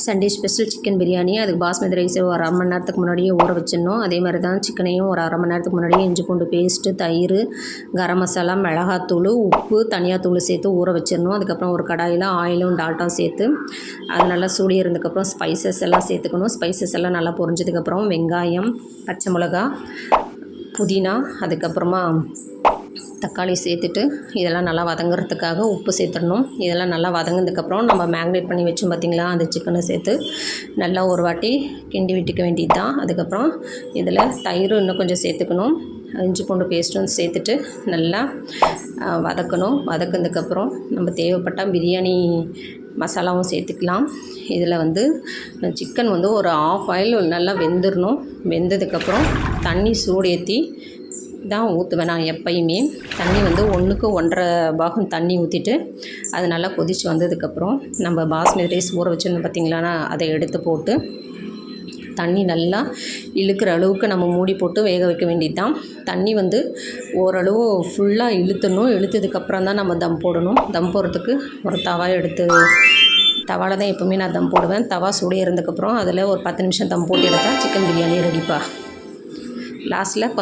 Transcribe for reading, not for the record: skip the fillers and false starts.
Sunday special chicken biryani. அதுக்கு பாஸ்மதி ரைஸை ஒரு 1/2 மணி நேரத்துக்கு முன்னாடியே ஊற வச்சிடணும். அதே மாதிரி தான் சிக்கனையும் ஒரு 1/2 மணி நேரத்துக்கு முன்னாடியே இஞ்சி பூண்டு பேஸ்ட்டு, தயிர், கரம் மசாலா, மிளகாத்தூள், உப்பு, தனியாத்தூள் சேர்த்து ஊற வச்சிடணும். அதுக்கப்புறம் ஒரு கடாயில் ஆயிலும் டால்டாவும் சேர்த்து அது நல்லா சூடு ஏறினதுக்கப்புறம் ஸ்பைசஸ் எல்லாம் சேர்த்துக்கணும். ஸ்பைசஸ் எல்லாம் நல்லா பொரிஞ்சதுக்கப்புறம் வெங்காயம், பச்சை மிளகா, புதினா, அதுக்கப்புறமா தக்காளி சேர்த்துட்டு இதெல்லாம் நல்லா வதங்குறதுக்காக உப்பு சேர்த்துடணும். இதெல்லாம் நல்லா வதங்கினதுக்கப்புறம் நம்ம மேக்னேட் பண்ணி வச்சோம் பார்த்திங்களா, அந்த சிக்கனை சேர்த்து நல்லா ஒரு வாட்டி கிண்டி விட்டுக்க வேண்டியது தான். அதுக்கப்புறம் இதில் தயிர் இன்னும் கொஞ்சம் சேர்த்துக்கணும். இஞ்சி பூண்டு பேஸ்ட்டும் சேர்த்துட்டு நல்லா வதக்கணும். வதக்கினதுக்கப்புறம் நம்ம தேவைப்பட்டால் பிரியாணி மசாலாவும் சேர்த்துக்கலாம். இதில் வந்து சிக்கன் வந்து ஒரு 1/2 ஆயில் நல்லா வெந்துடணும். வெந்ததுக்கப்புறம் தண்ணி சூடேற்றி தான் ஊற்றுவேன் நான் எப்பயுமே. தண்ணி வந்து 1க்கு 1.5 பாகம் தண்ணி ஊற்றிட்டு அது நல்லா கொதித்து வந்ததுக்கப்புறம் நம்ம பாஸ்மதி ரைஸ் ஊற வச்சுருந்தோம் பார்த்திங்களாண்ணா, அதை எடுத்து போட்டு தண்ணி நல்லா இழுக்கிற அளவுக்கு நம்ம மூடி போட்டு வேக வைக்க வேண்டியது தான். தண்ணி வந்து ஓரளவு ஃபுல்லாக இழுத்துடணும். இழுத்ததுக்கப்புறம் தான் நம்ம தம் போடணும். தம் போடுறதுக்கு ஒரு தவா எடுத்து தவாவில் தான் எப்போவுமே நான் தம் போடுவேன். தவா சூடு ஏறினதுக்கப்புறம் அதில் ஒரு 10 நிமிஷம் தம் போட்டு எடுத்தால் சிக்கன் பிரியாணி ரெடிப்பா. லாஸ்ட்டில்